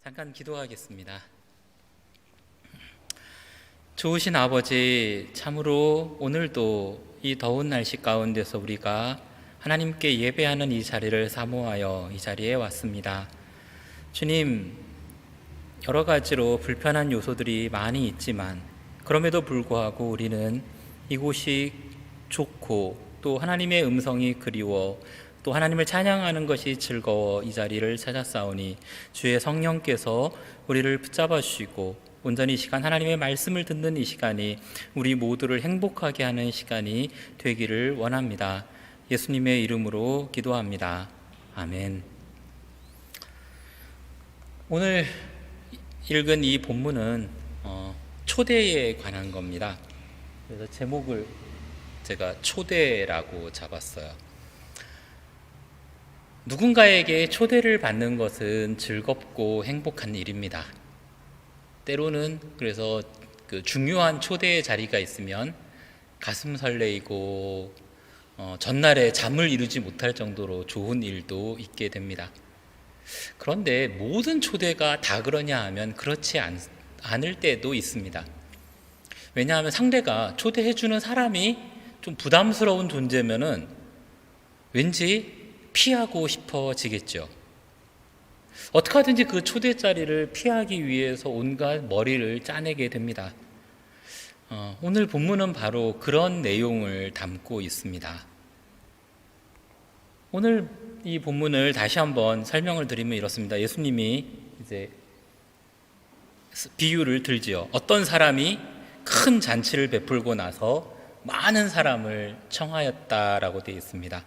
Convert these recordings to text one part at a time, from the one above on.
잠깐 기도하겠습니다. 좋으신 아버지, 참으로 오늘도 이 더운 날씨 가운데서 우리가 하나님께 예배하는 이 자리를 사모하여 이 자리에 왔습니다. 주님, 여러 가지로 불편한 요소들이 많이 있지만 그럼에도 불구하고 우리는 이곳이 좋고 또 하나님의 음성이 그리워 또 하나님을 찬양하는 것이 즐거워 이 자리를 찾았사오니 주의 성령께서 우리를 붙잡아 주시고 온전히 이 시간 하나님의 말씀을 듣는 이 시간이 우리 모두를 행복하게 하는 시간이 되기를 원합니다. 예수님의 이름으로 기도합니다. 아멘. 오늘 읽은 이 본문은 초대에 관한 겁니다. 그래서 제목을 제가 초대라고 잡았어요. 누군가에게 초대를 받는 것은 즐겁고 행복한 일입니다. 때로는 그래서 그 중요한 초대의 자리가 있으면 가슴 설레이고 전날에 잠을 이루지 못할 정도로 좋은 일도 있게 됩니다. 그런데 모든 초대가 다 그러냐 하면 그렇지 않을 때도 있습니다. 왜냐하면 상대가 초대해주는 사람이 좀 부담스러운 존재면은 왠지 피하고 싶어지겠죠. 어떻게 하든지 그 초대 자리를 피하기 위해서 온갖 머리를 짜내게 됩니다. 오늘 본문은 바로 그런 내용을 담고 있습니다. 오늘 이 본문을 다시 한번 설명을 드리면 이렇습니다. 예수님이 이제 비유를 들지요. 어떤 사람이 큰 잔치를 베풀고 나서 많은 사람을 청하였다라고 되어 있습니다.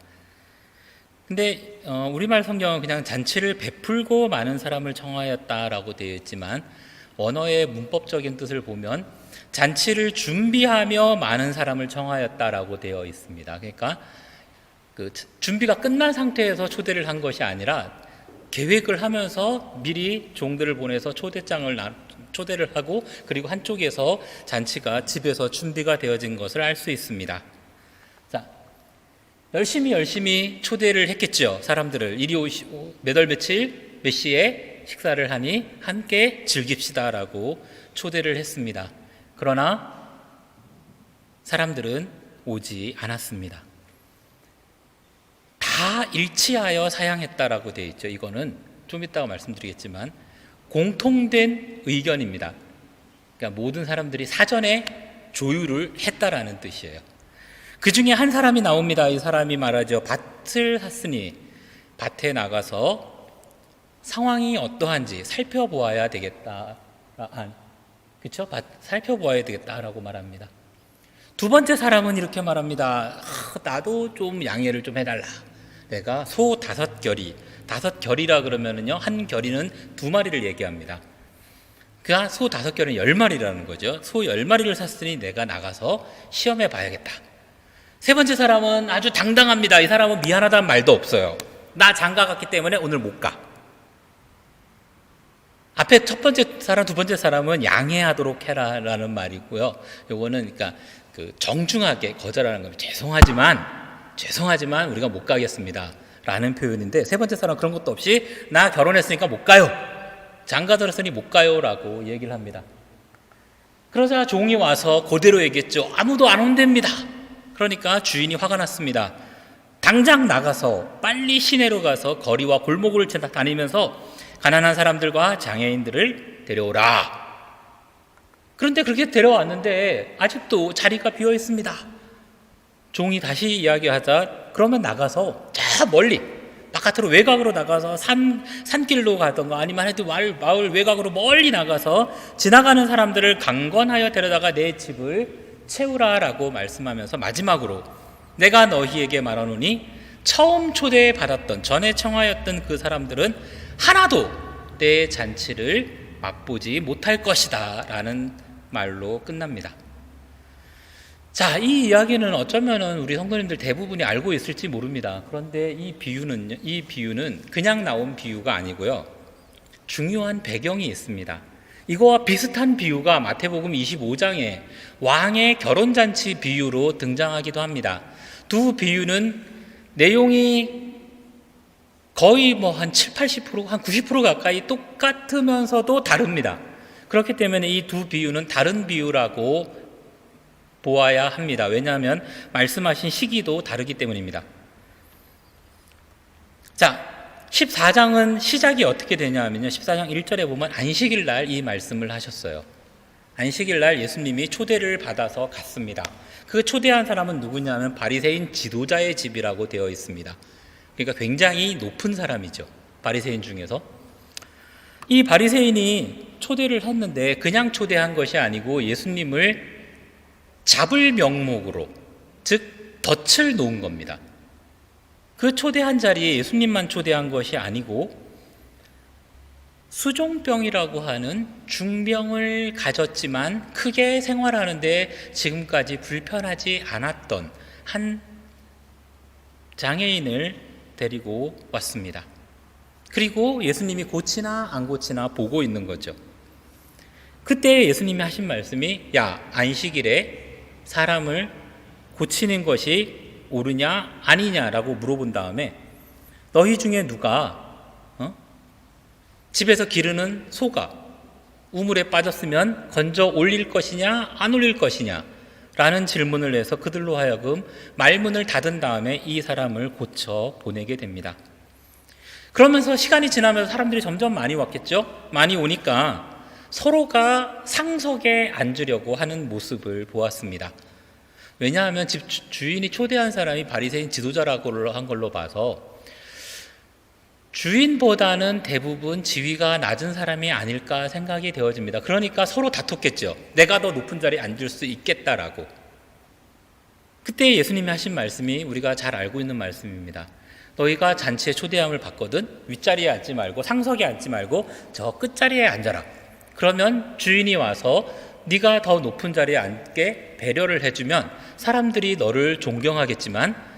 근데 우리말 성경은 그냥 잔치를 베풀고 많은 사람을 청하였다라고 되어 있지만 원어의 문법적인 뜻을 보면 잔치를 준비하며 많은 사람을 청하였다라고 되어 있습니다. 그러니까 그 준비가 끝난 상태에서 초대를 한 것이 아니라 계획을 하면서 미리 종들을 보내서 초대를 하고 그리고 한쪽에서 잔치가 집에서 준비가 되어진 것을 알 수 있습니다. 자, 열심히 초대를 했겠죠. 사람들을 이리 오시고 몇 월 며칠 몇 시에 식사를 하니 함께 즐깁시다라고 초대를 했습니다. 그러나 사람들은 오지 않았습니다. 다 일치하여 사양했다라고 되어 있죠. 이거는 좀 이따가 말씀드리겠지만 공통된 의견입니다. 그러니까 모든 사람들이 사전에 조율을 했다라는 뜻이에요. 그 중에 한 사람이 나옵니다. 이 사람이 말하죠. 밭을 샀으니 밭에 나가서 상황이 어떠한지 살펴보아야 되겠다. 그렇죠? 살펴보아야 되겠다라고 말합니다. 두 번째 사람은 이렇게 말합니다. 나도 좀 양해를 좀 해달라. 내가 소 5결이, 5결이라 그러면은요, 한 결이는 2마리를 얘기합니다. 그 소 5결은 10마리라는 거죠. 소 10마리를 샀으니 내가 나가서 시험해 봐야겠다. 세 번째 사람은 아주 당당합니다. 이 사람은 미안하다는 말도 없어요. 나 장가 갔기 때문에 오늘 못 가. 앞에 첫 번째 사람, 두 번째 사람은 양해하도록 해라라는 말이고요. 요거는 그러니까 그 정중하게 거절하는 겁니다. 죄송하지만 우리가 못 가겠습니다. 라는 표현인데 세 번째 사람은 그런 것도 없이 나 결혼했으니까 못 가요. 장가 들었으니 못 가요. 라고 얘기를 합니다. 그러자 종이 와서 그대로 얘기했죠. 아무도 안 온답니다. 그러니까 주인이 화가 났습니다. 당장 나가서 빨리 시내로 가서 거리와 골목을 다니면서 가난한 사람들과 장애인들을 데려오라. 그런데 그렇게 데려왔는데 아직도 자리가 비어 있습니다. 종이 다시 이야기하자 그러면 나가서 저 멀리 바깥으로 외곽으로 나가서 산길로 가던가 아니면 하여튼 마을 외곽으로 멀리 나가서 지나가는 사람들을 강권하여 데려다가 내 집을 채우라라고 말씀하면서 마지막으로 내가 너희에게 말하노니 처음 초대받았던 전에 청하였던 그 사람들은 하나도 내 잔치를 맛보지 못할 것이다 라는 말로 끝납니다. 자, 이 이야기는 어쩌면은 우리 성도님들 대부분이 알고 있을지 모릅니다. 그런데 이 비유는 그냥 나온 비유가 아니고요. 중요한 배경이 있습니다. 이거와 비슷한 비유가 마태복음 25장에 왕의 결혼잔치 비유로 등장하기도 합니다. 두 비유는 내용이 거의 뭐 한 7, 80%, 한 90% 가까이 똑같으면서도 다릅니다. 그렇기 때문에 이 두 비유는 다른 비유라고 보아야 합니다. 왜냐하면 말씀하신 시기도 다르기 때문입니다. 자, 14장은 시작이 어떻게 되냐 하면요, 14장 1절에 보면 안식일 날 이 말씀을 하셨어요. 안식일 날 예수님이 초대를 받아서 갔습니다. 그 초대한 사람은 누구냐면 바리새인 지도자의 집이라고 되어 있습니다. 그러니까 굉장히 높은 사람이죠, 바리새인 중에서. 이 바리새인이 초대를 했는데 그냥 초대한 것이 아니고 예수님을 잡을 명목으로, 즉 덫을 놓은 겁니다. 그 초대한 자리에 예수님만 초대한 것이 아니고 수종병이라고 하는 중병을 가졌지만 크게 생활하는데 지금까지 불편하지 않았던 한 장애인을 데리고 왔습니다. 그리고 예수님이 고치나 안 고치나 보고 있는 거죠. 그때 예수님이 하신 말씀이, 야, 안식일에 사람을 고치는 것이 옳으냐 아니냐라고 물어본 다음에 너희 중에 누가 집에서 기르는 소가 우물에 빠졌으면 건져 올릴 것이냐 안 올릴 것이냐 라는 질문을 해서 그들로 하여금 말문을 닫은 다음에 이 사람을 고쳐 보내게 됩니다. 그러면서 시간이 지나면서 사람들이 점점 많이 왔겠죠. 많이 오니까 서로가 상석에 앉으려고 하는 모습을 보았습니다. 왜냐하면 집 주인이 초대한 사람이 바리새인 지도자라고 한 걸로 봐서 주인보다는 대부분 지위가 낮은 사람이 아닐까 생각이 되어집니다. 그러니까 서로 다퉜겠죠. 내가 더 높은 자리에 앉을 수 있겠다라고. 그때 예수님이 하신 말씀이 우리가 잘 알고 있는 말씀입니다. 너희가 잔치에 초대함을 받거든 윗자리에 앉지 말고 상석에 앉지 말고 저 끝자리에 앉아라. 그러면 주인이 와서 네가 더 높은 자리에 앉게 배려를 해주면 사람들이 너를 존경하겠지만,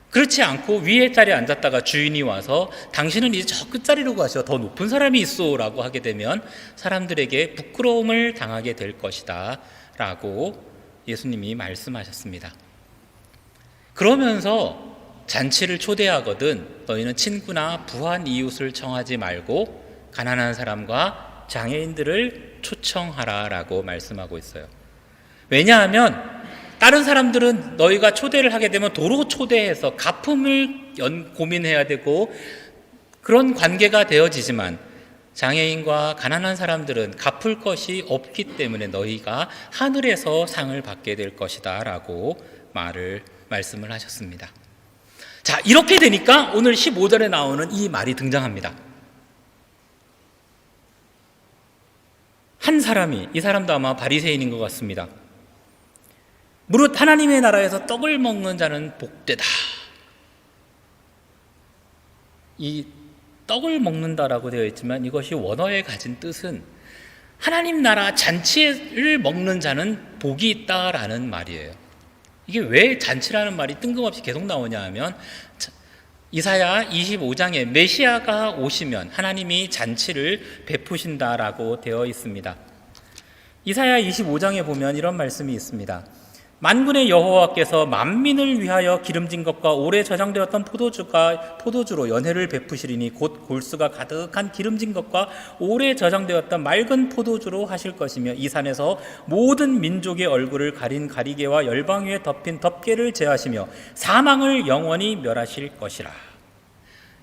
그렇지 않고 위에 자리에 앉았다가 주인이 와서 당신은 이제 저 끝자리로 가셔, 더 높은 사람이 있어 라고 하게 되면 사람들에게 부끄러움을 당하게 될 것이다 라고 예수님이 말씀하셨습니다. 그러면서 잔치를 초대하거든 너희는 친구나 부한 이웃을 청하지 말고 가난한 사람과 장애인들을 초청하라 라고 말씀하고 있어요. 왜냐하면 다른 사람들은 너희가 초대를 하게 되면 도로 초대해서 갚음을 고민해야 되고 그런 관계가 되어지지만 장애인과 가난한 사람들은 갚을 것이 없기 때문에 너희가 하늘에서 상을 받게 될 것이다 라고 말씀을 하셨습니다. 자, 이렇게 되니까 오늘 15절에 나오는 이 말이 등장합니다. 한 사람이, 이 사람도 아마 바리새인인 것 같습니다. 무릇 하나님의 나라에서 떡을 먹는 자는 복되다. 이 떡을 먹는다라고 되어 있지만 이것이 원어에 가진 뜻은 하나님 나라 잔치를 먹는 자는 복이 있다라는 말이에요. 이게 왜 잔치라는 말이 뜬금없이 계속 나오냐 하면 이사야 25장에 메시아가 오시면 하나님이 잔치를 베푸신다라고 되어 있습니다. 이사야 25장에 보면 이런 말씀이 있습니다. 만군의 여호와께서 만민을 위하여 기름진 것과 오래 저장되었던 포도주로 연회를 베푸시리니 곧 골수가 가득한 기름진 것과 오래 저장되었던 맑은 포도주로 하실 것이며 이 산에서 모든 민족의 얼굴을 가린 가리개와 열방 위에 덮인 덮개를 제하시며 사망을 영원히 멸하실 것이라.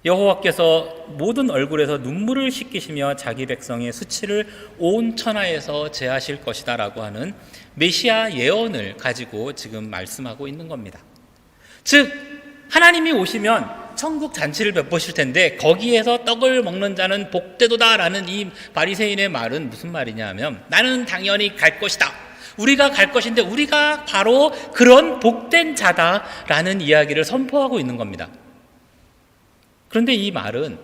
여호와께서 모든 얼굴에서 눈물을 씻기시며 자기 백성의 수치를 온 천하에서 제하실 것이다 라고 하는 메시아 예언을 가지고 지금 말씀하고 있는 겁니다. 즉 하나님이 오시면 천국 잔치를 베푸실 텐데 거기에서 떡을 먹는 자는 복되도다 라는 이 바리새인의 말은 무슨 말이냐 하면 나는 당연히 갈 것이다, 우리가 갈 것인데 우리가 바로 그런 복된 자다라는 이야기를 선포하고 있는 겁니다. 그런데 이 말은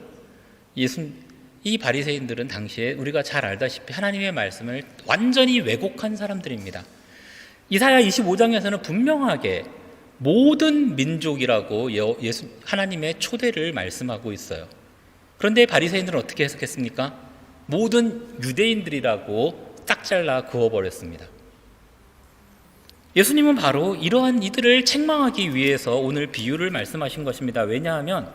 이 바리새인들은 당시에 우리가 잘 알다시피 하나님의 말씀을 완전히 왜곡한 사람들입니다. 이사야 25장에서는 분명하게 모든 민족이라고 하나님의 초대를 말씀하고 있어요. 그런데 바리새인들은 어떻게 해석했습니까? 모든 유대인들이라고 딱 잘라 그어버렸습니다. 예수님은 바로 이러한 이들을 책망하기 위해서 오늘 비유를 말씀하신 것입니다. 왜냐하면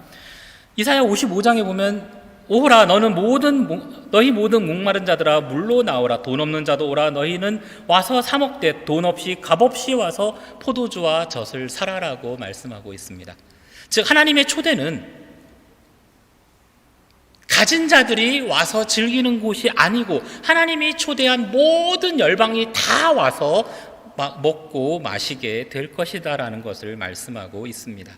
이사야 55장에 보면 오라 너희 모든 목마른 자들아 물로 나오라. 돈 없는 자도 오라. 너희는 와서 사 먹되 돈 없이 값 없이 와서 포도주와 젖을 사라라고 말씀하고 있습니다. 즉 하나님의 초대는 가진 자들이 와서 즐기는 곳이 아니고 하나님이 초대한 모든 열방이 다 와서 먹고 마시게 될 것이다라는 것을 말씀하고 있습니다.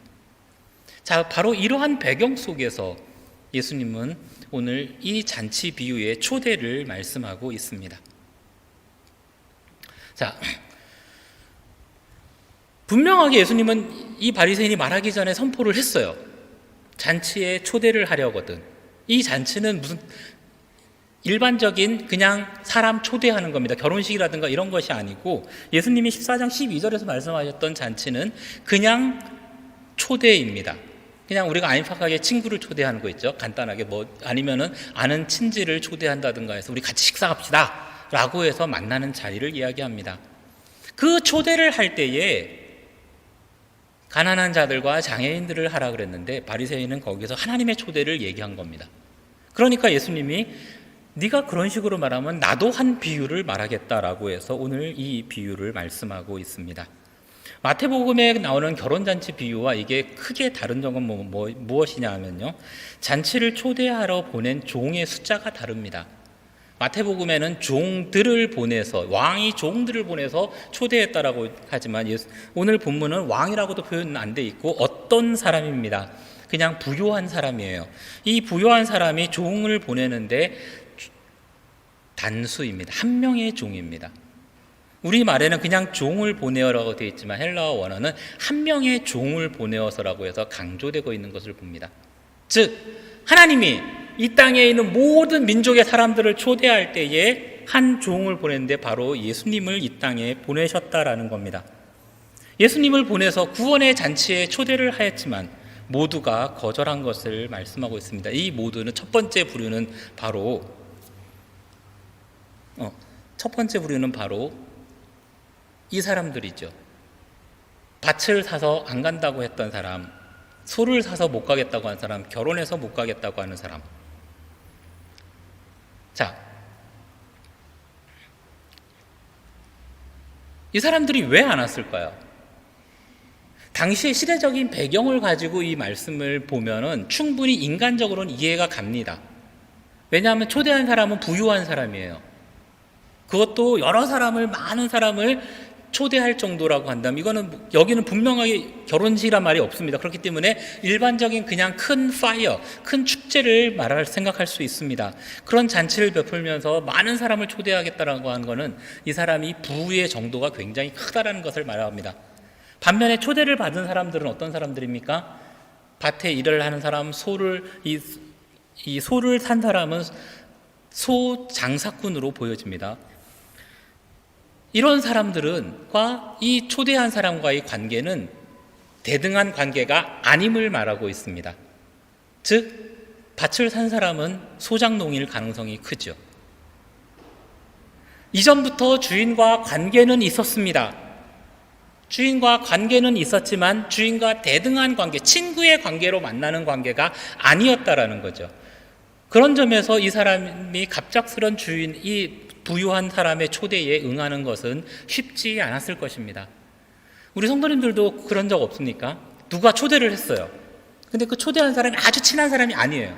자, 바로 이러한 배경 속에서 예수님은 오늘 이 잔치 비유의 초대를 말씀하고 있습니다. 자, 분명하게 예수님은 이 바리새인이 말하기 전에 선포를 했어요. 잔치에 초대를 하려거든. 이 잔치는 무슨 일반적인 그냥 사람 초대하는 겁니다. 결혼식이라든가 이런 것이 아니고 예수님이 14장 12절에서 말씀하셨던 잔치는 그냥 초대입니다. 그냥 우리가 안팎하게 친구를 초대하는 거 있죠. 간단하게 아니면은 아는 친지를 초대한다든가 해서 우리 같이 식사합시다 라고 해서 만나는 자리를 이야기합니다. 그 초대를 할 때에 가난한 자들과 장애인들을 하라 그랬는데 바리새인은 거기서 하나님의 초대를 얘기한 겁니다. 그러니까 예수님이 네가 그런 식으로 말하면 나도 한 비유를 말하겠다라고 해서 오늘 이 비유를 말씀하고 있습니다. 마태복음에 나오는 결혼잔치 비유와 이게 크게 다른 점은 무엇이냐 하면요, 잔치를 초대하러 보낸 종의 숫자가 다릅니다. 마태복음에는 종들을 보내서, 왕이 종들을 보내서 초대했다라고 하지만 오늘 본문은 왕이라고도 표현 안 돼 있고 어떤 사람입니다. 그냥 부요한 사람이에요. 이 부요한 사람이 종을 보내는데 단수입니다. 한 명의 종입니다. 우리 말에는 그냥 종을 보내어라고 되어 있지만 헬라어 원어는 한 명의 종을 보내어서라고 해서 강조되고 있는 것을 봅니다. 즉 하나님이 이 땅에 있는 모든 민족의 사람들을 초대할 때에 한 종을 보냈는데 바로 예수님을 이 땅에 보내셨다라는 겁니다. 예수님을 보내서 구원의 잔치에 초대를 하였지만 모두가 거절한 것을 말씀하고 있습니다. 이 모두는 첫 번째 부류는 바로 이 사람들이죠. 밭을 사서 안 간다고 했던 사람, 소를 사서 못 가겠다고 하는 사람, 결혼해서 못 가겠다고 하는 사람. 자, 이 사람들이 왜 안 왔을까요? 당시의 시대적인 배경을 가지고 이 말씀을 보면은 충분히 인간적으로는 이해가 갑니다. 왜냐하면 초대한 사람은 부유한 사람이에요. 그것도 많은 사람을 초대할 정도라고 한다면 이거는 여기는 분명하게 결혼식이란 말이 없습니다. 그렇기 때문에 일반적인 그냥 큰 축제를 생각할 수 있습니다. 그런 잔치를 베풀면서 많은 사람을 초대하겠다라고 하는 것은 이 사람이 부의 정도가 굉장히 크다라는 것을 말합니다. 반면에 초대를 받은 사람들은 어떤 사람들입니까? 밭에 일을 하는 사람, 소를 산 사람은 소 장사꾼으로 보여집니다. 이런 사람들과 이 초대한 사람과의 관계는 대등한 관계가 아님을 말하고 있습니다. 즉 밭을 산 사람은 소장농일 가능성이 크죠. 이전부터 주인과 관계는 있었습니다. 주인과 관계는 있었지만 주인과 대등한 관계, 친구의 관계로 만나는 관계가 아니었다라는 거죠. 그런 점에서 이 사람이 갑작스런 이 부유한 사람의 초대에 응하는 것은 쉽지 않았을 것입니다. 우리 성도님들도 그런 적 없습니까? 누가 초대를 했어요. 근데 그 초대한 사람이 아주 친한 사람이 아니에요.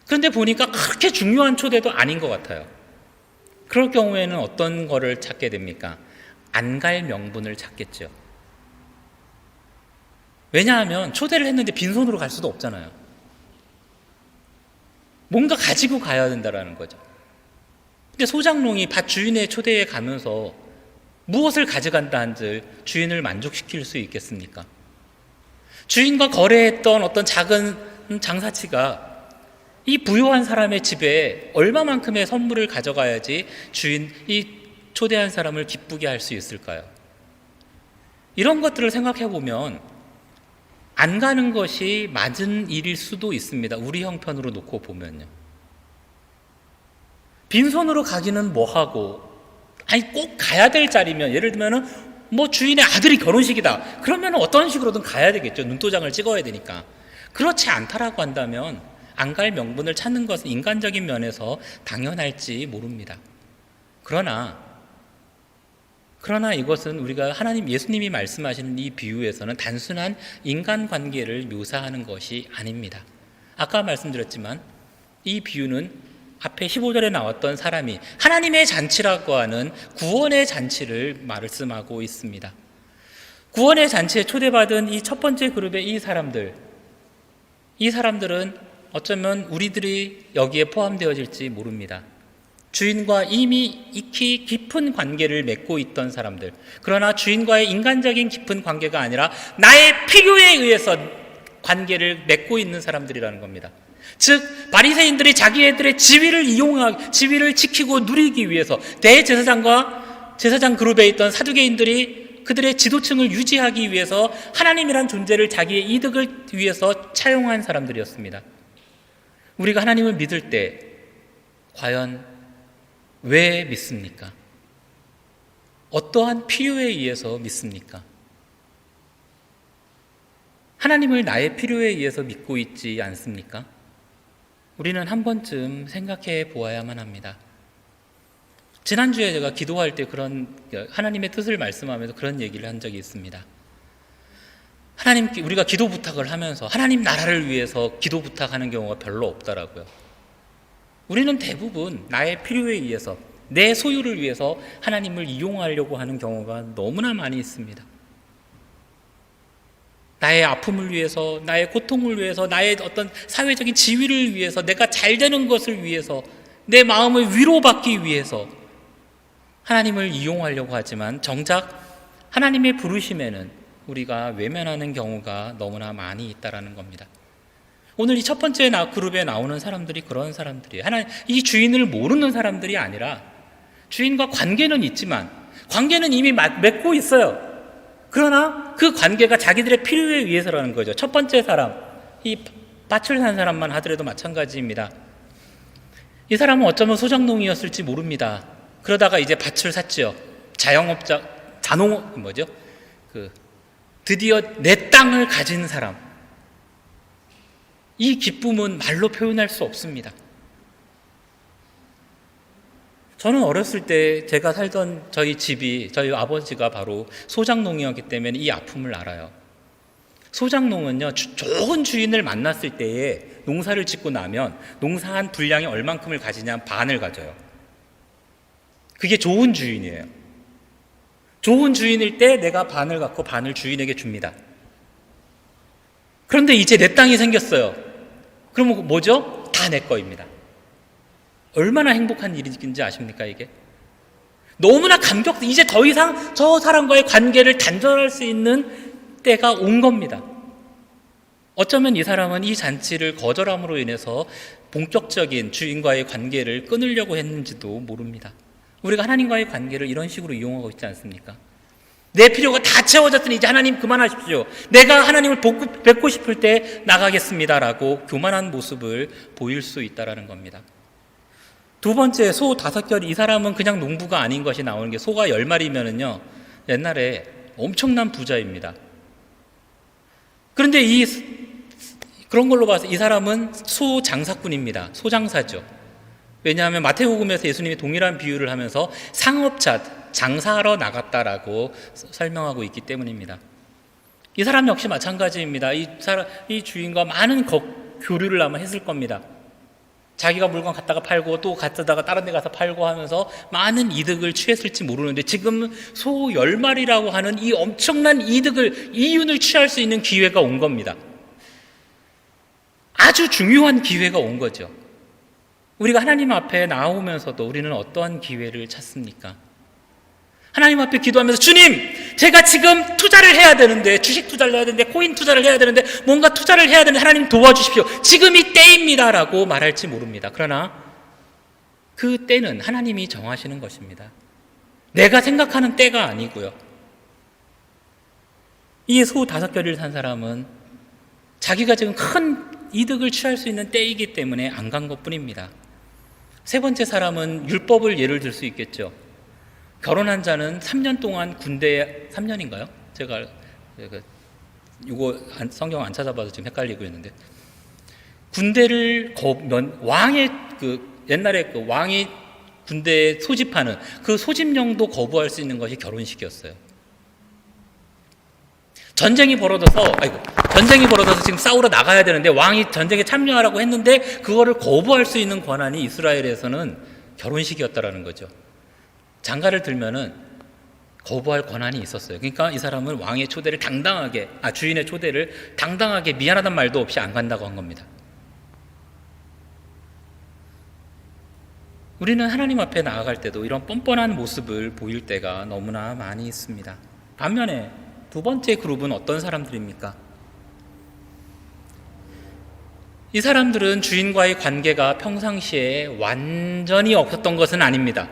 그런데 보니까 그렇게 중요한 초대도 아닌 것 같아요. 그럴 경우에는 어떤 거를 찾게 됩니까? 안 갈 명분을 찾겠죠. 왜냐하면 초대를 했는데 빈손으로 갈 수도 없잖아요. 뭔가 가지고 가야 된다는 거죠. 근데 소장농이 밭 주인의 초대에 가면서 무엇을 가져간다 한들 주인을 만족시킬 수 있겠습니까? 주인과 거래했던 어떤 작은 장사치가 이 부유한 사람의 집에 얼마만큼의 선물을 가져가야지 이 초대한 사람을 기쁘게 할 수 있을까요? 이런 것들을 생각해 보면 안 가는 것이 맞은 일일 수도 있습니다. 우리 형편으로 놓고 보면요. 빈손으로 가기는 뭐하고, 꼭 가야 될 자리면, 예를 들면은 주인의 아들이 결혼식이다. 그러면 어떤 식으로든 가야 되겠죠. 눈도장을 찍어야 되니까. 그렇지 않다라고 한다면 안 갈 명분을 찾는 것은 인간적인 면에서 당연할지 모릅니다. 그러나 이것은 우리가 예수님이 말씀하시는 이 비유에서는 단순한 인간관계를 묘사하는 것이 아닙니다. 아까 말씀드렸지만 이 비유는 앞에 15절에 나왔던 사람이 하나님의 잔치라고 하는 구원의 잔치를 말씀하고 있습니다. 구원의 잔치에 초대받은 이 첫 번째 그룹의 이 사람들은 어쩌면 우리들이 여기에 포함되어질지 모릅니다. 주인과 이미 익히 깊은 관계를 맺고 있던 사람들, 그러나 주인과의 인간적인 깊은 관계가 아니라 나의 필요에 의해서 관계를 맺고 있는 사람들이라는 겁니다. 즉 바리새인들이 자기네들의 지위를 지키고 누리기 위해서 대제사장과 제사장 그룹에 있던 사두개인들이 그들의 지도층을 유지하기 위해서 하나님이란 존재를 자기의 이득을 위해서 차용한 사람들이었습니다. 우리가 하나님을 믿을 때 과연 왜 믿습니까? 어떠한 필요에 의해서 믿습니까? 하나님을 나의 필요에 의해서 믿고 있지 않습니까? 우리는 한 번쯤 생각해 보아야만 합니다. 지난주에 제가 기도할 때 하나님의 뜻을 말씀하면서 그런 얘기를 한 적이 있습니다. 우리가 기도 부탁을 하면서 하나님 나라를 위해서 기도 부탁하는 경우가 별로 없더라고요. 우리는 대부분 나의 필요에 의해서, 내 소유를 위해서 하나님을 이용하려고 하는 경우가 너무나 많이 있습니다. 나의 아픔을 위해서, 나의 고통을 위해서, 나의 어떤 사회적인 지위를 위해서, 내가 잘 되는 것을 위해서, 내 마음을 위로받기 위해서 하나님을 이용하려고 하지만 정작 하나님의 부르심에는 우리가 외면하는 경우가 너무나 많이 있다는 겁니다. 오늘 이 첫 번째 그룹에 나오는 사람들이 그런 사람들이에요. 이 주인을 모르는 사람들이 아니라 주인과 관계는 있지만 관계는 이미 맺고 있어요. 그러나 그 관계가 자기들의 필요에 의해서라는 거죠. 첫 번째 사람, 이 밭을 산 사람만 하더라도 마찬가지입니다. 이 사람은 어쩌면 소작농이었을지 모릅니다. 그러다가 이제 밭을 샀죠. 드디어 내 땅을 가진 사람. 이 기쁨은 말로 표현할 수 없습니다. 저는 어렸을 때 제가 살던 저희 아버지가 바로 소작농이었기 때문에 이 아픔을 알아요. 소작농은요, 좋은 주인을 만났을 때에 농사를 짓고 나면 농사한 분량이 얼만큼을 가지냐, 반을 가져요. 그게 좋은 주인이에요. 좋은 주인일 때 내가 반을 갖고 반을 주인에게 줍니다. 그런데 이제 내 땅이 생겼어요. 그러면 뭐죠? 다 내 거입니다. 얼마나 행복한 일인지 아십니까, 이게? 너무나 이제 더 이상 저 사람과의 관계를 단절할 수 있는 때가 온 겁니다. 어쩌면 이 사람은 이 잔치를 거절함으로 인해서 본격적인 주인과의 관계를 끊으려고 했는지도 모릅니다. 우리가 하나님과의 관계를 이런 식으로 이용하고 있지 않습니까? 내 필요가 다 채워졌으니 이제 하나님 그만하십시오. 내가 하나님을 뵙고 싶을 때 나가겠습니다라고 교만한 모습을 보일 수 있다는 겁니다. 두 번째, 소 5결. 이 사람은 그냥 농부가 아닌 것이 나오는 게, 소가 10마리면은요, 옛날에 엄청난 부자입니다. 그런데 그런 걸로 봐서 이 사람은 소 장사꾼입니다. 소장사죠. 왜냐하면 마태복음에서 예수님이 동일한 비유를 하면서 상업자, 장사하러 나갔다라고 설명하고 있기 때문입니다. 이 사람 역시 마찬가지입니다. 이 주인과 많은 교류를 아마 했을 겁니다. 자기가 물건 갖다가 팔고 또 갖다가 다른 데 가서 팔고 하면서 많은 이득을 취했을지 모르는데 지금 소 10마리라고 하는 이 엄청난 이윤을 취할 수 있는 기회가 온 겁니다. 아주 중요한 기회가 온 거죠. 우리가 하나님 앞에 나오면서도 우리는 어떠한 기회를 찾습니까? 하나님 앞에 기도하면서, 주님, 제가 지금 투자를 해야 되는데, 주식 투자를 해야 되는데, 코인 투자를 해야 되는데, 뭔가 투자를 해야 되는데 하나님 도와주십시오. 지금이 때입니다라고 말할지 모릅니다. 그러나 그 때는 하나님이 정하시는 것입니다. 내가 생각하는 때가 아니고요. 이 소 5결을 산 사람은 자기가 지금 큰 이득을 취할 수 있는 때이기 때문에 안 간 것뿐입니다. 세 번째 사람은 율법을 예를 들 수 있겠죠. 결혼한 자는 3년 동안 군대에, 3년인가요? 제가 이거 성경 안 찾아봐서 지금 헷갈리고 있는데, 군대를 왕의 옛날에 왕이 군대에 소집하는 그 소집령도 거부할 수 있는 것이 결혼식이었어요. 전쟁이 벌어져서 지금 싸우러 나가야 되는데 왕이 전쟁에 참여하라고 했는데 그거를 거부할 수 있는 권한이 이스라엘에서는 결혼식이었다라는 거죠. 장가를 들면은 거부할 권한이 있었어요. 그러니까 이 사람은 왕의 초대를 주인의 초대를 당당하게 미안하단 말도 없이 안 간다고 한 겁니다. 우리는 하나님 앞에 나아갈 때도 이런 뻔뻔한 모습을 보일 때가 너무나 많이 있습니다. 반면에 두 번째 그룹은 어떤 사람들입니까? 이 사람들은 주인과의 관계가 평상시에 완전히 없었던 것은 아닙니다.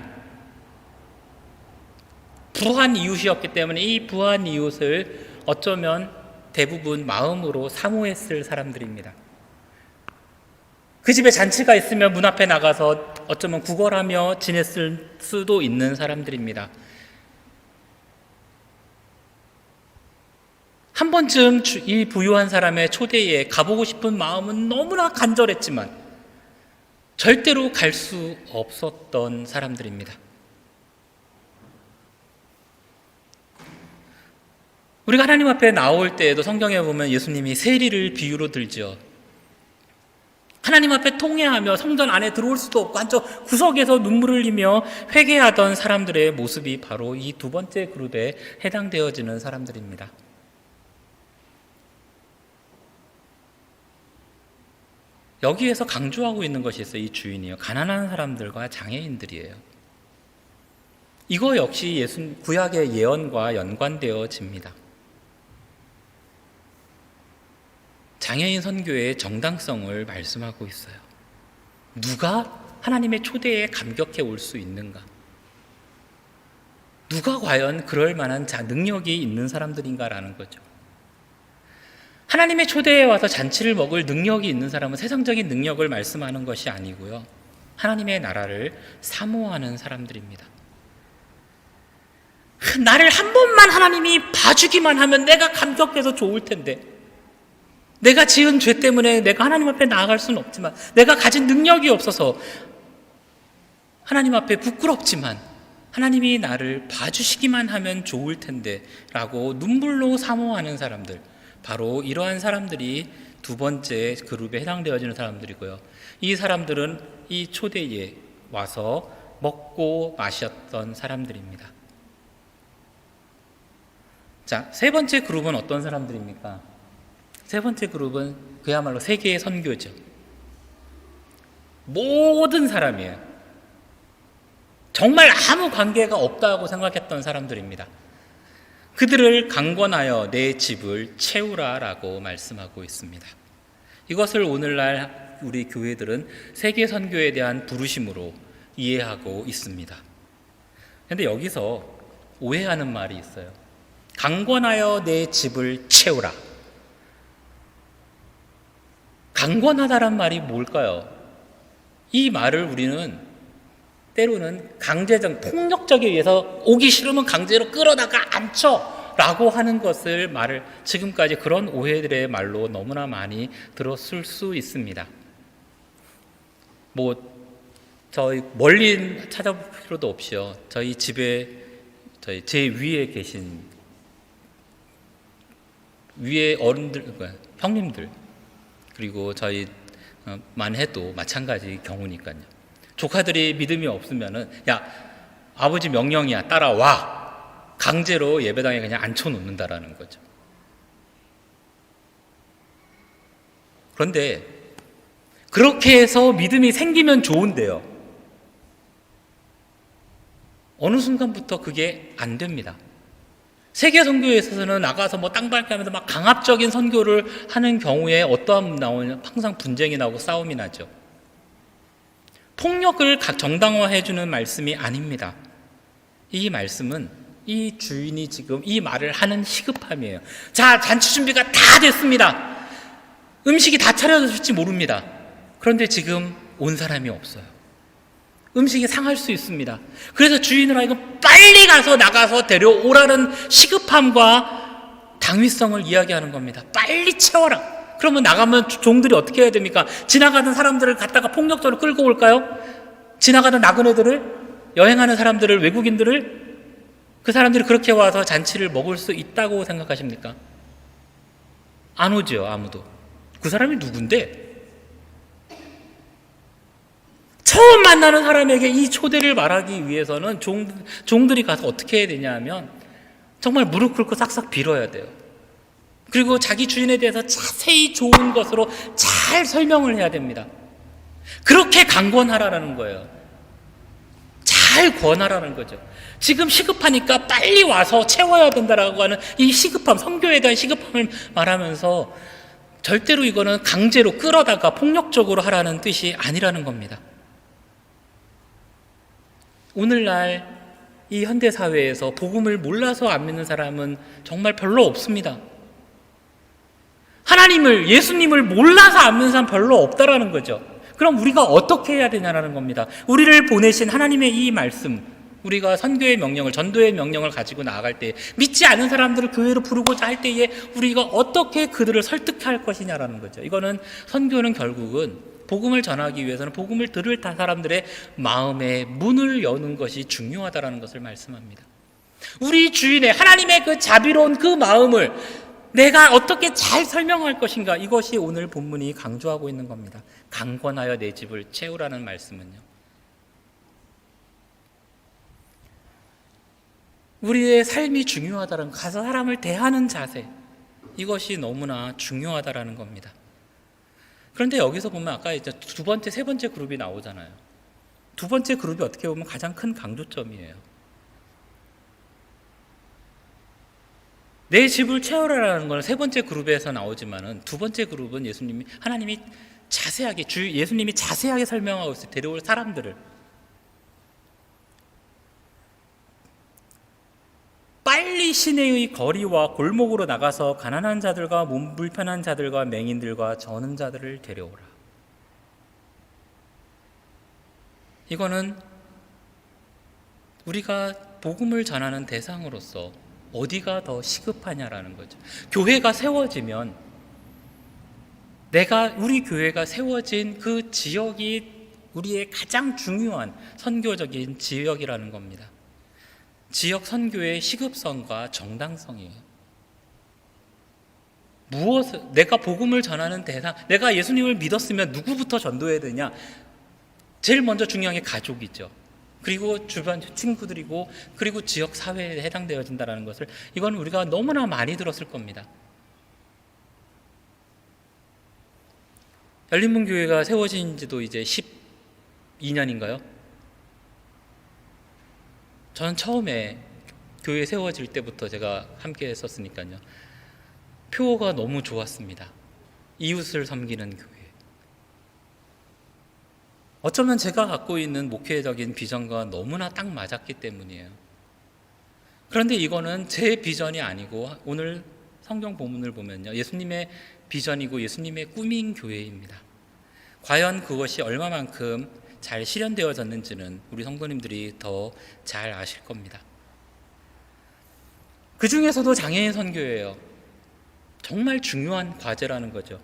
부한 이웃이었기 때문에 이 부한 이웃을 어쩌면 대부분 마음으로 사모했을 사람들입니다. 그 집에 잔치가 있으면 문 앞에 나가서 어쩌면 구걸하며 지냈을 수도 있는 사람들입니다. 한 번쯤 이 부유한 사람의 초대에 가보고 싶은 마음은 너무나 간절했지만 절대로 갈 수 없었던 사람들입니다. 우리가 하나님 앞에 나올 때에도 성경에 보면 예수님이 세리를 비유로 들죠. 하나님 앞에 통회하며 성전 안에 들어올 수도 없고 한쪽 구석에서 눈물을 흘리며 회개하던 사람들의 모습이 바로 이 두 번째 그룹에 해당되어지는 사람들입니다. 여기에서 강조하고 있는 것이 있어요. 이 주인이요. 가난한 사람들과 장애인들이에요. 이거 역시 구약의 예언과 연관되어집니다. 장애인 선교의 정당성을 말씀하고 있어요. 누가 하나님의 초대에 감격해 올 수 있는가? 누가 과연 그럴 만한 능력이 있는 사람들인가라는 거죠. 하나님의 초대에 와서 잔치를 먹을 능력이 있는 사람은 세상적인 능력을 말씀하는 것이 아니고요. 하나님의 나라를 사모하는 사람들입니다. 나를 한 번만 하나님이 봐주기만 하면 내가 감격해서 좋을 텐데, 내가 지은 죄 때문에 내가 하나님 앞에 나아갈 수는 없지만, 내가 가진 능력이 없어서 하나님 앞에 부끄럽지만 하나님이 나를 봐주시기만 하면 좋을 텐데 라고 눈물로 사모하는 사람들, 바로 이러한 사람들이 두 번째 그룹에 해당되어지는 사람들이고요. 이 사람들은 이 초대에 와서 먹고 마셨던 사람들입니다. 자, 세 번째 그룹은 어떤 사람들입니까? 세 번째 그룹은 그야말로 세계의 선교죠. 모든 사람이에요. 정말 아무 관계가 없다고 생각했던 사람들입니다. 그들을 강권하여 내 집을 채우라라고 말씀하고 있습니다. 이것을 오늘날 우리 교회들은 세계 선교에 대한 부르심으로 이해하고 있습니다. 그런데 여기서 오해하는 말이 있어요. 강권하여 내 집을 채우라. 강권하다란 말이 뭘까요? 이 말을 우리는 때로는 강제적, 폭력적에 의해서 오기 싫으면 강제로 끌어다가 앉혀 라고 하는 것을 지금까지 그런 오해들의 말로 너무나 많이 들었을 수 있습니다. 저희 멀리 찾아볼 필요도 없이요. 저희 집에 제 위에 계신 위에 어른들, 형님들, 그리고 저희만 해도 마찬가지 경우니까요. 조카들이 믿음이 없으면은, 야, 아버지 명령이야, 따라와. 강제로 예배당에 그냥 앉혀놓는다라는 거죠. 그런데 그렇게 해서 믿음이 생기면 좋은데요. 어느 순간부터 그게 안 됩니다. 세계 선교에 있어서는 나가서 땅 밟게 하면서 강압적인 선교를 하는 경우에 어떠함 나오냐? 항상 분쟁이 나오고 싸움이 나죠. 폭력을 정당화해주는 말씀이 아닙니다. 이 말씀은 이 주인이 지금 이 말을 하는 시급함이에요. 자, 잔치 준비가 다 됐습니다. 음식이 다 차려졌을지 모릅니다. 그런데 지금 온 사람이 없어요. 음식이 상할 수 있습니다. 그래서 주인을 하여금 빨리 나가서 데려오라는 시급함과 당위성을 이야기하는 겁니다. 빨리 채워라. 그러면 나가면 종들이 어떻게 해야 됩니까? 지나가는 사람들을 갖다가 폭력적으로 끌고 올까요? 지나가는 나그네들을, 여행하는 사람들을, 외국인들을, 그 사람들이 그렇게 와서 잔치를 먹을 수 있다고 생각하십니까? 안 오죠, 아무도. 그 사람이 누군데? 처음 만나는 사람에게 이 초대를 말하기 위해서는 종들이 가서 어떻게 해야 되냐 하면 정말 무릎 꿇고 싹싹 빌어야 돼요. 그리고 자기 주인에 대해서 자세히 좋은 것으로 잘 설명을 해야 됩니다. 그렇게 강권하라는 거예요. 잘 권하라는 거죠. 지금 시급하니까 빨리 와서 채워야 된다라고 하는 이 시급함, 선교에 대한 시급함을 말하면서 절대로 이거는 강제로 끌어다가 폭력적으로 하라는 뜻이 아니라는 겁니다. 오늘날 이 현대사회에서 복음을 몰라서 안 믿는 사람은 정말 별로 없습니다. 하나님을, 예수님을 몰라서 안 믿는 사람 별로 없다라는 거죠. 그럼 우리가 어떻게 해야 되냐라는 겁니다. 우리를 보내신 하나님의 이 말씀, 우리가 선교의 명령을, 전도의 명령을 가지고 나아갈 때 믿지 않은 사람들을 교회로 부르고자 할 때에 우리가 어떻게 그들을 설득할 것이냐라는 거죠. 이거는 선교는 결국은 복음을 전하기 위해서는 복음을 들을 사람들의 마음에 문을 여는 것이 중요하다라는 것을 말씀합니다. 우리 주인의 하나님의 그 자비로운 그 마음을 내가 어떻게 잘 설명할 것인가, 이것이 오늘 본문이 강조하고 있는 겁니다. 강권하여 내 집을 채우라는 말씀은요, 우리의 삶이 중요하다는, 가서 사람을 대하는 자세, 이것이 너무나 중요하다라는 겁니다. 그런데 여기서 보면 아까 이제 두 번째, 세 번째 그룹이 나오잖아요. 두 번째 그룹이 어떻게 보면 가장 큰 강조점이에요. 내 집을 채우라라는 건 세 번째 그룹에서 나오지만은 두 번째 그룹은 하나님이 자세하게, 예수님이 자세하게 설명하고 있어요. 데려올 사람들을. 빨리 시내의 거리와 골목으로 나가서 가난한 자들과 몸 불편한 자들과 맹인들과 저는 자들을 데려오라. 이거는 우리가 복음을 전하는 대상으로서 어디가 더 시급하냐라는 거죠. 교회가 세워지면 우리 교회가 세워진 그 지역이 우리의 가장 중요한 선교적인 지역이라는 겁니다. 지역 선교의 시급성과 정당성이에요. 내가 복음을 전하는 대상, 내가 예수님을 믿었으면 누구부터 전도해야 되냐? 제일 먼저 중요한 게 가족이죠. 그리고 주변 친구들이고, 그리고 지역 사회에 해당되어진다는 것을, 이건 우리가 너무나 많이 들었을 겁니다. 열린문교회가 세워진 지도 이제 12년인가요? 저는 처음에 교회 세워질 때부터 제가 함께 했었으니까요, 표가 너무 좋았습니다. 이웃을 섬기는 교회. 어쩌면 제가 갖고 있는 목회적인 비전과 너무나 딱 맞았기 때문이에요. 그런데 이거는 제 비전이 아니고 오늘 성경 본문을 보면요, 예수님의 비전이고 예수님의 꿈인 교회입니다. 과연 그것이 얼마만큼 잘 실현되어졌는지는 우리 성도님들이 더 잘 아실 겁니다. 그 중에서도 장애인 선교예요. 정말 중요한 과제라는 거죠.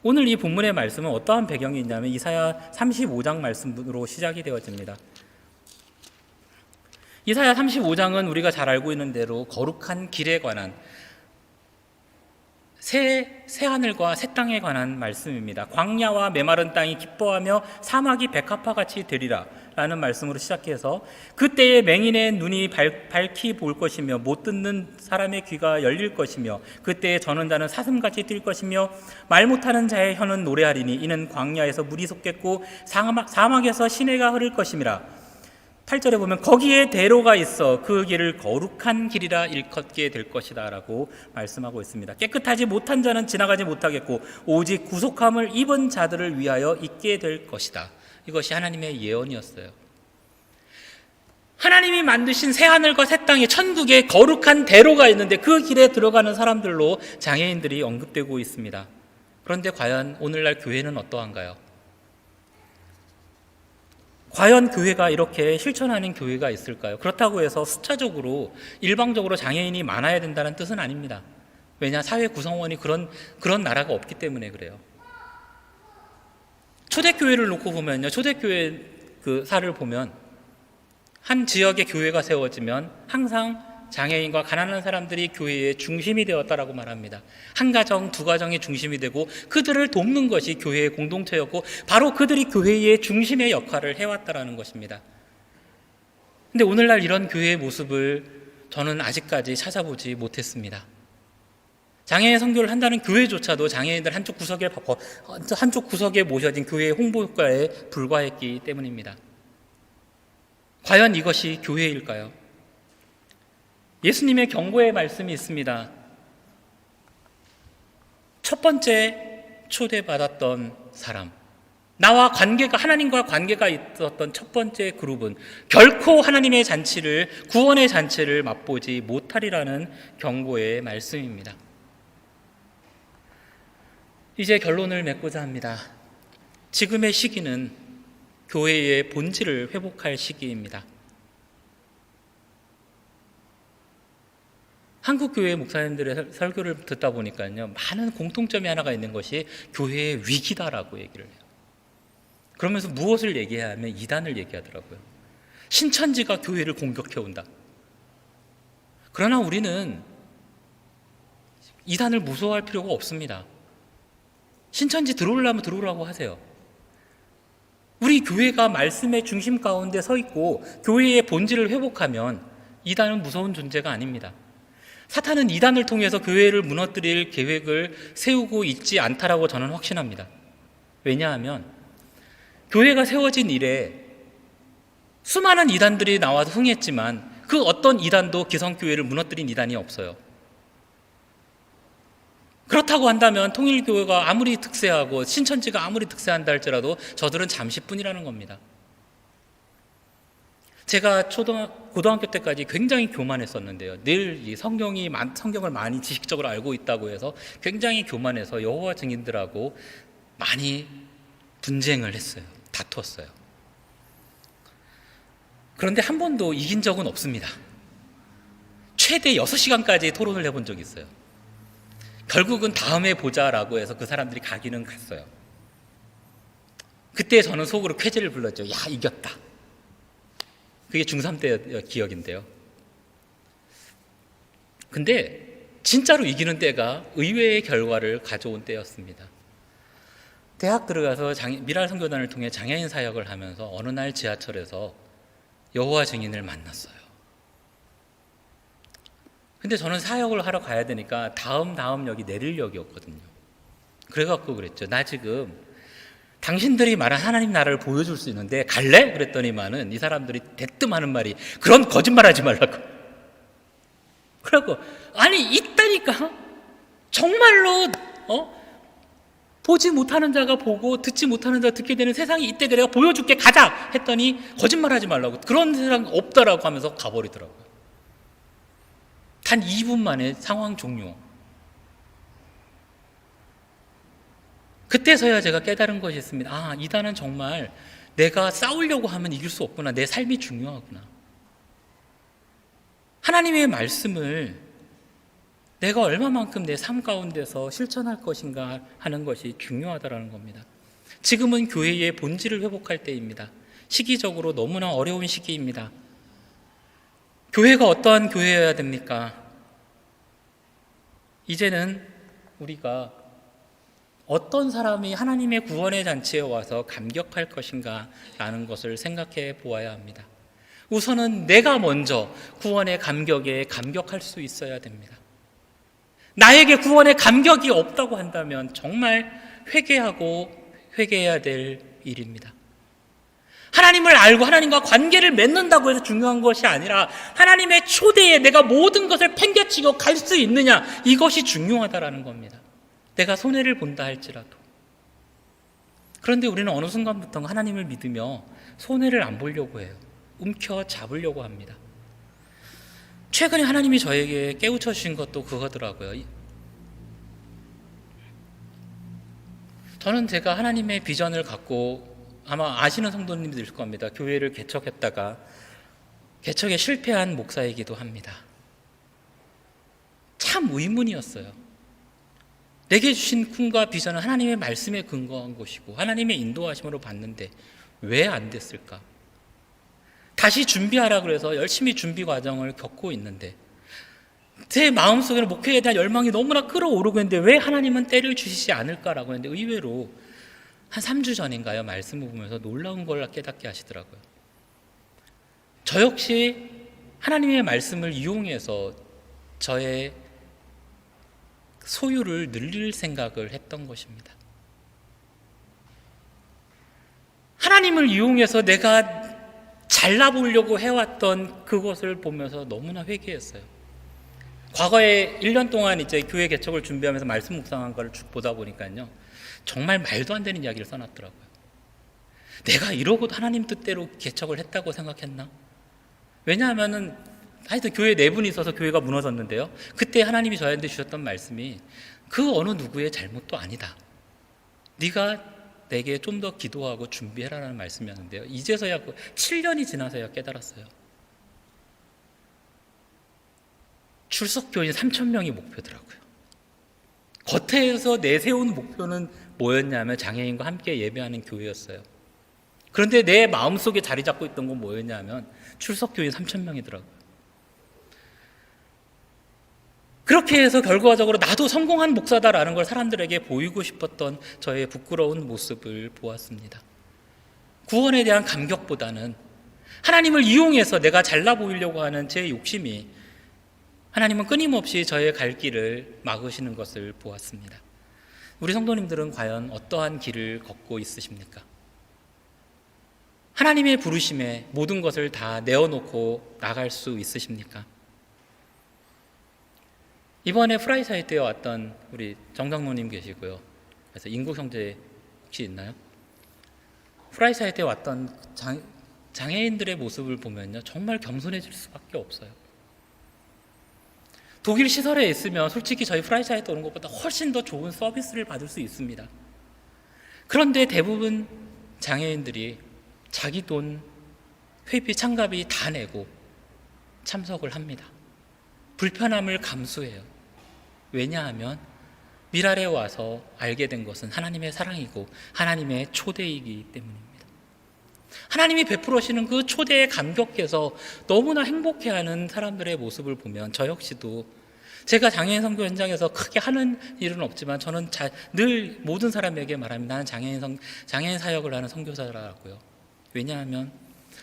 오늘 이 본문의 말씀은 어떠한 배경이 있냐면 이사야 35장 말씀으로 시작이 되어집니다. 이사야 35장은 우리가 잘 알고 있는 대로 거룩한 길에 관한, 새 하늘과 새 땅에 관한 말씀입니다. 광야와 메마른 땅이 기뻐하며 사막이 백합화같이 되리라 라는 말씀으로 시작해서, 그때에 맹인의 눈이 밝히 볼 것이며 못 듣는 사람의 귀가 열릴 것이며, 그때에 저는 자는 사슴같이 뛸 것이며 말 못하는 자의 혀는 노래하리니 이는 광야에서 물이 솟겠고 사막에서 시내가 흐를 것임이라. 8절에 보면 거기에 대로가 있어 그 길을 거룩한 길이라 일컫게 될 것이다 라고 말씀하고 있습니다. 깨끗하지 못한 자는 지나가지 못하겠고 오직 구속함을 입은 자들을 위하여 있게 될 것이다. 이것이 하나님의 예언이었어요. 하나님이 만드신 새하늘과 새 땅에, 천국에 거룩한 대로가 있는데 그 길에 들어가는 사람들로 장애인들이 언급되고 있습니다. 그런데 과연 오늘날 교회는 어떠한가요? 과연 교회가 이렇게 실천하는 교회가 있을까요? 그렇다고 해서 숫자적으로 일방적으로 장애인이 많아야 된다는 뜻은 아닙니다. 왜냐? 사회 구성원이 그런 나라가 없기 때문에 그래요. 초대교회를 놓고 보면요. 초대교회 그 사를 보면 한 지역의 교회가 세워지면 항상 장애인과 가난한 사람들이 교회의 중심이 되었다라고 말합니다. 한 가정, 두 가정이 중심이 되고 그들을 돕는 것이 교회의 공동체였고 바로 그들이 교회의 중심의 역할을 해왔다라는 것입니다. 근데 오늘날 이런 교회의 모습을 저는 아직까지 찾아보지 못했습니다. 장애인 선교를 한다는 교회조차도 장애인들 한쪽 구석에 모셔진 교회의 홍보 효과에 불과했기 때문입니다. 과연 이것이 교회일까요? 예수님의 경고의 말씀이 있습니다. 첫 번째 초대받았던 사람, 하나님과 관계가 있었던 첫 번째 그룹은 결코 하나님의 잔치를, 구원의 잔치를 맛보지 못하리라는 경고의 말씀입니다. 이제 결론을 맺고자 합니다. 지금의 시기는 교회의 본질을 회복할 시기입니다. 한국 교회 목사님들의 설교를 듣다 보니까요, 많은 공통점이 하나가 있는 것이 교회의 위기다라고 얘기를 해요. 그러면서 무엇을 얘기하면 이단을 얘기하더라고요. 신천지가 교회를 공격해온다. 그러나 우리는 이단을 무서워할 필요가 없습니다. 신천지 들어오려면 들어오라고 하세요. 우리 교회가 말씀의 중심 가운데 서 있고 교회의 본질을 회복하면 이단은 무서운 존재가 아닙니다. 사탄은 이단을 통해서 교회를 무너뜨릴 계획을 세우고 있지 않다라고 저는 확신합니다. 왜냐하면 교회가 세워진 이래 수많은 이단들이 나와서 흥했지만 그 어떤 이단도 기성교회를 무너뜨린 이단이 없어요. 그렇다고 한다면 통일교회가 아무리 득세하고 신천지가 아무리 득세한다 할지라도 저들은 잠시뿐이라는 겁니다. 제가 고등학교 때까지 굉장히 교만했었는데요. 늘 이 성경을 많이 지식적으로 알고 있다고 해서 굉장히 교만해서 여호와 증인들하고 많이 분쟁을 했어요. 다투었어요. 그런데 한 번도 이긴 적은 없습니다. 최대 6시간까지 토론을 해본 적이 있어요. 결국은 다음에 보자라고 해서 그 사람들이 가기는 갔어요. 그때 저는 속으로 쾌재를 불렀죠. 야, 이겼다. 그게 중3 때 기억인데요. 근데 진짜로 이기는 때가 의외의 결과를 가져온 때였습니다. 대학 들어가서 미랄 선교단을 통해 장애인 사역을 하면서 어느 날 지하철에서 여호와 증인을 만났어요. 근데 저는 사역을 하러 가야 되니까 다음 역이 내릴역이었거든요. 그래갖고 그랬죠. 나 지금 당신들이 말한 하나님 나라를 보여줄 수 있는데 갈래? 그랬더니만은 이 사람들이 대뜸 하는 말이 그런 거짓말 하지 말라고. 그러고 아니 있다니까. 정말로 보지 못하는 자가 보고 듣지 못하는 자가 듣게 되는 세상이 있대. 내가 보여줄게 가자 했더니 거짓말 하지 말라고. 그런 세상 없다라고 하면서 가버리더라고요. 단 2분 만에 상황 종료. 그때서야 제가 깨달은 것이 있습니다. 아, 이단은 정말 내가 싸우려고 하면 이길 수 없구나. 내 삶이 중요하구나. 하나님의 말씀을 내가 얼마만큼 내 삶 가운데서 실천할 것인가 하는 것이 중요하다는 겁니다. 지금은 교회의 본질을 회복할 때입니다. 시기적으로 너무나 어려운 시기입니다. 교회가 어떠한 교회여야 됩니까? 이제는 우리가 어떤 사람이 하나님의 구원의 잔치에 와서 감격할 것인가 라는 것을 생각해 보아야 합니다. 우선은 내가 먼저 구원의 감격에 감격할 수 있어야 됩니다. 나에게 구원의 감격이 없다고 한다면 정말 회개해야 될 일입니다. 하나님을 알고 하나님과 관계를 맺는다고 해서 중요한 것이 아니라 하나님의 초대에 내가 모든 것을 팽개치고 갈 수 있느냐, 이것이 중요하다라는 겁니다. 내가 손해를 본다 할지라도. 그런데 우리는 어느 순간부터 하나님을 믿으며 손해를 안 보려고 해요. 움켜잡으려고 합니다. 최근에 하나님이 저에게 깨우쳐 주신 것도 그거더라고요. 저는 제가 하나님의 비전을 갖고 아마 아시는 성도님들이 있을 겁니다. 교회를 개척했다가 개척에 실패한 목사이기도 합니다. 참 의문이었어요. 내게 주신 꿈과 비전은 하나님의 말씀에 근거한 것이고 하나님의 인도하심으로 봤는데 왜 안 됐을까? 다시 준비하라 그래서 열심히 준비 과정을 겪고 있는데 제 마음속에는 목회에 대한 열망이 너무나 끌어오르고 있는데 왜 하나님은 때를 주시지 않을까라고 했는데 의외로 한 3주 전인가요? 말씀을 보면서 놀라운 걸 깨닫게 하시더라고요. 저 역시 하나님의 말씀을 이용해서 저의 소유를 늘릴 생각을 했던 것입니다. 하나님을 이용해서 내가 잘나 보려고 해왔던 그것을 보면서 너무나 회개했어요. 과거에 1년 동안 이제 교회 개척을 준비하면서 말씀 묵상한 걸 쭉 보다 보니까요, 정말 말도 안 되는 이야기를 써놨더라고요. 내가 이러고도 하나님 뜻대로 개척을 했다고 생각했나? 왜냐하면은 하여튼 교회 네 분이 있어서 교회가 무너졌는데요, 그때 하나님이 저한테 주셨던 말씀이 그 어느 누구의 잘못도 아니다. 네가 내게 좀 더 기도하고 준비해라라는 말씀이었는데요, 이제서야 7년이 지나서야 깨달았어요. 출석교인 3,000명이 목표더라고요. 겉에서 내세운 목표는 뭐였냐면 장애인과 함께 예배하는 교회였어요. 그런데 내 마음속에 자리 잡고 있던 건 뭐였냐면 출석교인 3,000명이더라고요. 그렇게 해서 결과적으로 나도 성공한 목사다라는 걸 사람들에게 보이고 싶었던 저의 부끄러운 모습을 보았습니다. 구원에 대한 감격보다는 하나님을 이용해서 내가 잘나 보이려고 하는 제 욕심이 하나님은 끊임없이 저의 갈 길을 막으시는 것을 보았습니다. 우리 성도님들은 과연 어떠한 길을 걷고 있으십니까? 하나님의 부르심에 모든 것을 다 내어놓고 나갈 수 있으십니까? 이번에 프라이사이 때에 왔던 우리 정장로님 계시고요. 그래서 인국 형제 혹시 있나요? 프라이사이 때 왔던 장애인들의 모습을 보면요, 정말 겸손해질 수밖에 없어요. 독일 시설에 있으면 솔직히 저희 프라이사이 때 오는 것보다 훨씬 더 좋은 서비스를 받을 수 있습니다. 그런데 대부분 장애인들이 자기 돈, 회비, 참가비 다 내고 참석을 합니다. 불편함을 감수해요. 왜냐하면 미랄에 와서 알게 된 것은 하나님의 사랑이고 하나님의 초대이기 때문입니다. 하나님이 베풀어주시는 그 초대에 감격해서 너무나 행복해하는 사람들의 모습을 보면 저 역시도, 제가 장애인 선교 현장에서 크게 하는 일은 없지만 저는 늘 모든 사람에게 말합니다. 나는 장애인 사역을 하는 선교사라고요. 왜냐하면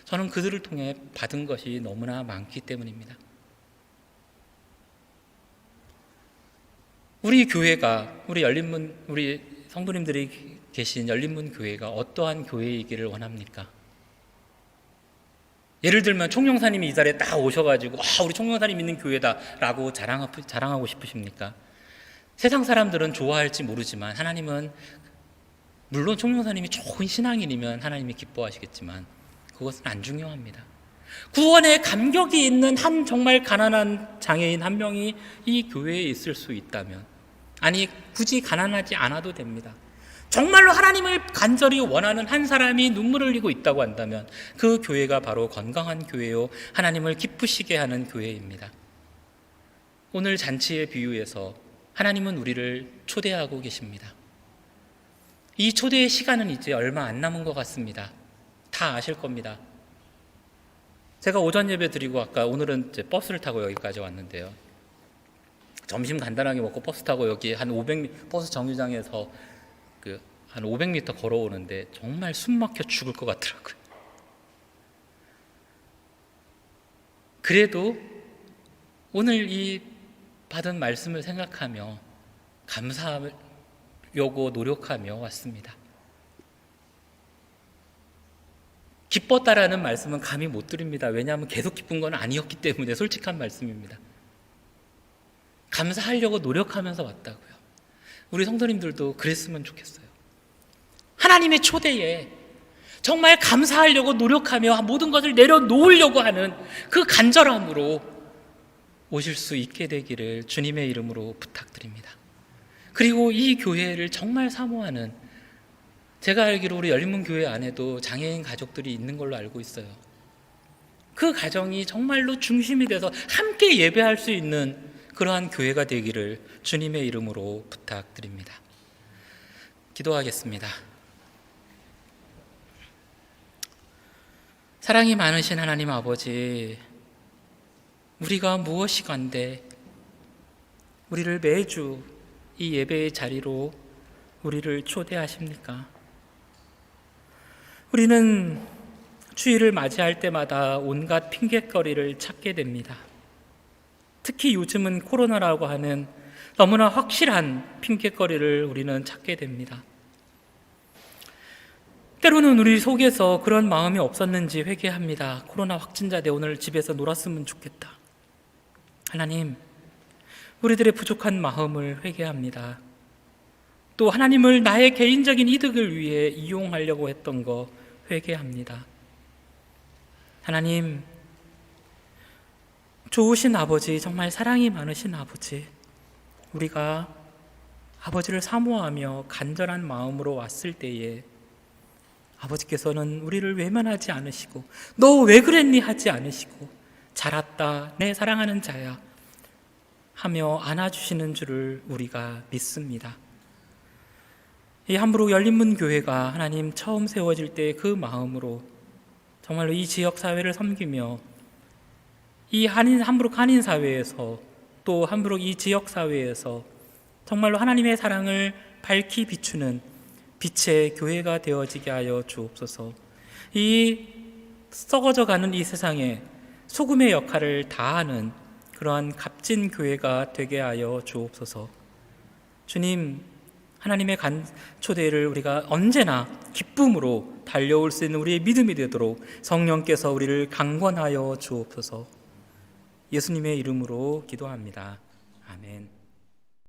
저는 그들을 통해 받은 것이 너무나 많기 때문입니다. 우리 교회가, 우리 성도님들이 계신 열린문 교회가 어떠한 교회이기를 원합니까? 예를 들면 총영사님이 이 자리에 딱 오셔가지고 우리 총영사님 있는 교회다라고 자랑하고 싶으십니까? 세상 사람들은 좋아할지 모르지만 하나님은, 물론 총영사님이 좋은 신앙인이면 하나님이 기뻐하시겠지만 그것은 안 중요합니다. 구원에 감격이 있는 한 정말 가난한 장애인 한 명이 이 교회에 있을 수 있다면, 아니 굳이 가난하지 않아도 됩니다. 정말로 하나님을 간절히 원하는 한 사람이 눈물을 흘리고 있다고 한다면 그 교회가 바로 건강한 교회요, 하나님을 기쁘시게 하는 교회입니다. 오늘 잔치의 비유에서 하나님은 우리를 초대하고 계십니다. 이 초대의 시간은 이제 얼마 안 남은 것 같습니다. 다 아실 겁니다. 제가 오전 예배 드리고 오늘은 이제 버스를 타고 여기까지 왔는데요, 점심 간단하게 먹고 버스 타고 여기 한 500m 버스 정류장에서 한 500m 걸어오는데 정말 숨 막혀 죽을 것 같더라고요. 그래도 오늘 이 받은 말씀을 생각하며 감사하려고 노력하며 왔습니다. 기뻤다라는 말씀은 감히 못 드립니다. 왜냐하면 계속 기쁜 건 아니었기 때문에 솔직한 말씀입니다. 감사하려고 노력하면서 왔다고요. 우리 성도님들도 그랬으면 좋겠어요. 하나님의 초대에 정말 감사하려고 노력하며 모든 것을 내려놓으려고 하는 그 간절함으로 오실 수 있게 되기를 주님의 이름으로 부탁드립니다. 그리고 이 교회를 정말 사모하는, 제가 알기로 우리 열린문 교회 안에도 장애인 가족들이 있는 걸로 알고 있어요. 그 가정이 정말로 중심이 돼서 함께 예배할 수 있는 그러한 교회가 되기를 주님의 이름으로 부탁드립니다. 기도하겠습니다. 사랑이 많으신 하나님 아버지, 우리가 무엇이 간데 우리를 매주 이 예배의 자리로 우리를 초대하십니까? 우리는 주일을 맞이할 때마다 온갖 핑곗거리를 찾게 됩니다. 특히 요즘은 코로나라고 하는 너무나 확실한 핑곗거리를 우리는 찾게 됩니다. 때로는 우리 속에서 그런 마음이 없었는지 회개합니다. 코로나 확진자대 오늘 집에서 놀았으면 좋겠다. 하나님, 우리들의 부족한 마음을 회개합니다. 또 하나님을 나의 개인적인 이득을 위해 이용하려고 했던 거 회개합니다. 하나님, 좋으신 아버지, 정말 사랑이 많으신 아버지, 우리가 아버지를 사모하며 간절한 마음으로 왔을 때에 아버지께서는 우리를 외면하지 않으시고 너 왜 그랬니 하지 않으시고 잘 왔다 내 사랑하는 자야 하며 안아주시는 줄을 우리가 믿습니다. 이 함부로 열린문 교회가 하나님 처음 세워질 때 그 마음으로 정말로 이 지역사회를 섬기며 이 함부로 한인 사회에서 또 함부로 이 지역사회에서 정말로 하나님의 사랑을 밝히 비추는 빛의 교회가 되어지게 하여 주옵소서. 이 썩어져가는 이 세상에 소금의 역할을 다하는 그러한 값진 교회가 되게 하여 주옵소서. 주님, 하나님의 초대를 우리가 언제나 기쁨으로 달려올 수 있는 우리의 믿음이 되도록 성령께서 우리를 강권하여 주옵소서. 예수님의 이름으로 기도합니다. 아멘.